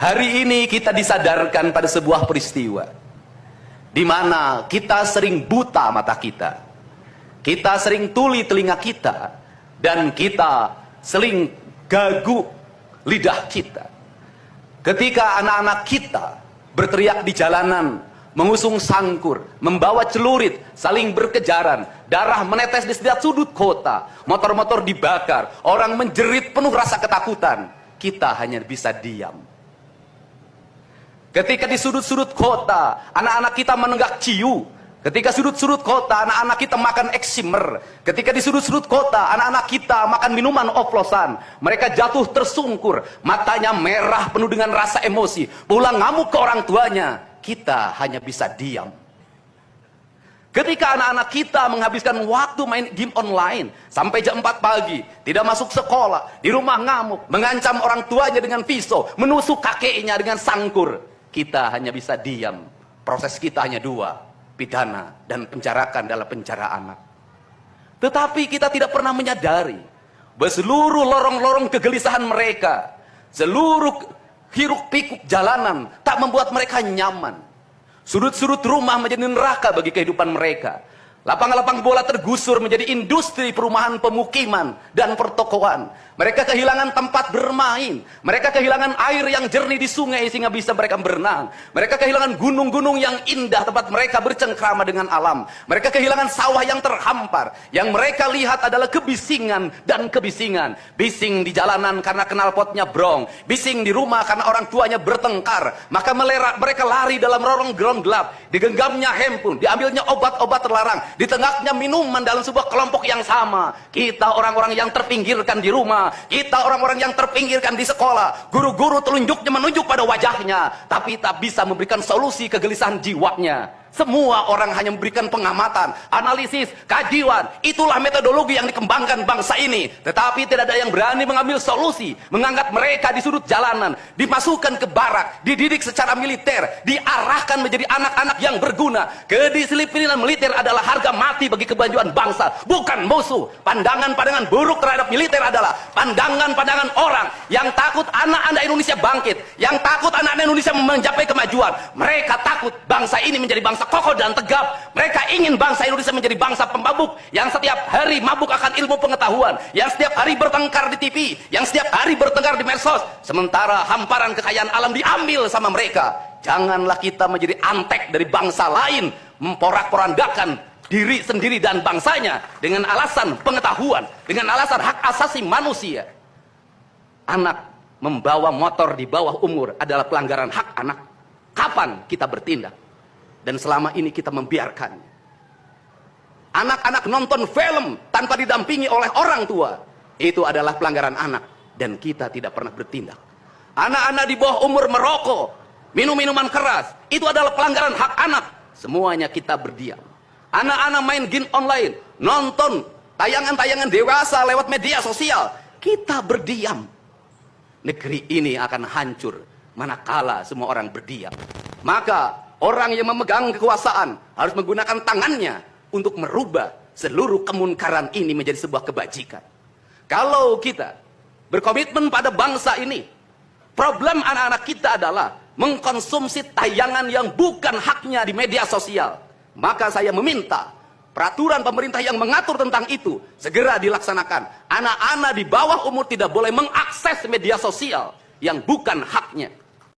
Hari ini kita disadarkan pada sebuah peristiwa di mana kita sering buta mata kita, kita sering tuli telinga kita, dan kita sering gagu lidah kita. Ketika anak-anak kita berteriak di jalanan, mengusung sangkur, membawa celurit, saling berkejaran, darah menetes di setiap sudut kota, motor-motor dibakar, orang menjerit penuh rasa ketakutan, kita hanya bisa diam. Ketika di sudut-sudut kota, anak-anak kita menenggak ciu. Ketika sudut-sudut kota, anak-anak kita makan eksimer. Ketika di sudut-sudut kota, anak-anak kita makan minuman oplosan. Mereka jatuh tersungkur, matanya merah penuh dengan rasa emosi, pulang ngamuk ke orang tuanya. Kita hanya bisa diam. Ketika anak-anak kita menghabiskan waktu main game online sampai jam 4 pagi, tidak masuk sekolah, di rumah ngamuk, mengancam orang tuanya dengan pisau, menusuk kakeknya dengan sangkur, kita hanya bisa diam. Proses kita hanya dua, pidana dan penjarakan dalam penjara anak. Tetapi kita tidak pernah menyadari bahwa seluruh lorong-lorong kegelisahan mereka, seluruh hiruk pikuk jalanan tak membuat mereka nyaman. Sudut-sudut rumah menjadi neraka bagi kehidupan mereka. Lapang-lapang bola tergusur menjadi industri perumahan pemukiman dan pertokoan. Mereka kehilangan tempat bermain. Mereka kehilangan air yang jernih di sungai sehingga bisa mereka berenang. Mereka kehilangan gunung-gunung yang indah tempat mereka bercengkrama dengan alam. Mereka kehilangan sawah yang terhampar. Yang mereka lihat adalah kebisingan dan kebisingan. Bising di jalanan karena knalpotnya brong. Bising di rumah karena orang tuanya bertengkar. Maka mereka lari dalam lorong-lorong gelap. Digenggamnya handphone, diambilnya obat-obat terlarang, ditengahnya minuman dalam sebuah kelompok yang sama. Kita orang-orang yang terpinggirkan di rumah, kita orang-orang yang terpinggirkan di sekolah, guru-guru telunjuknya menunjuk pada wajahnya, tapi tak bisa memberikan solusi kegelisahan jiwanya. Semua orang hanya memberikan pengamatan, analisis, kajian. Itulah metodologi yang dikembangkan bangsa ini. Tetapi tidak ada yang berani mengambil solusi, mengangkat mereka di sudut jalanan, dimasukkan ke barak, dididik secara militer, diarahkan menjadi anak-anak yang berguna. Kedisiplinan militer adalah harga mati bagi kemajuan bangsa, bukan musuh. Pandangan-pandangan buruk terhadap militer adalah pandangan-pandangan orang yang takut anak-anak Indonesia bangkit, yang takut anak-anak Indonesia mencapai kemajuan. Mereka takut bangsa ini menjadi bangsa kokoh dan tegap. Mereka ingin bangsa Indonesia menjadi bangsa pemabuk yang setiap hari mabuk akan ilmu pengetahuan, yang setiap hari bertengkar di TV, yang setiap hari bertengkar di medsos, sementara hamparan kekayaan alam diambil sama mereka. Janganlah kita menjadi antek dari bangsa lain, memporak-porandakan diri sendiri dan bangsanya dengan alasan pengetahuan, dengan alasan hak asasi manusia. Anak membawa motor di bawah umur adalah pelanggaran hak anak. Kapan kita bertindak? Dan selama ini kita membiarkannya. Anak-anak nonton film tanpa didampingi oleh orang tua, itu adalah pelanggaran anak, dan kita tidak pernah bertindak. Anak-anak di bawah umur merokok, minum minuman keras, itu adalah pelanggaran hak anak. Semuanya kita berdiam. Anak-anak main game online, nonton tayangan-tayangan dewasa lewat media sosial, kita berdiam. Negeri ini akan hancur manakala semua orang berdiam. Maka orang yang memegang kekuasaan harus menggunakan tangannya untuk merubah seluruh kemunkaran ini menjadi sebuah kebajikan. Kalau kita berkomitmen pada bangsa ini, problem anak-anak kita adalah mengkonsumsi tayangan yang bukan haknya di media sosial. Maka saya meminta peraturan pemerintah yang mengatur tentang itu segera dilaksanakan. Anak-anak di bawah umur tidak boleh mengakses media sosial yang bukan haknya.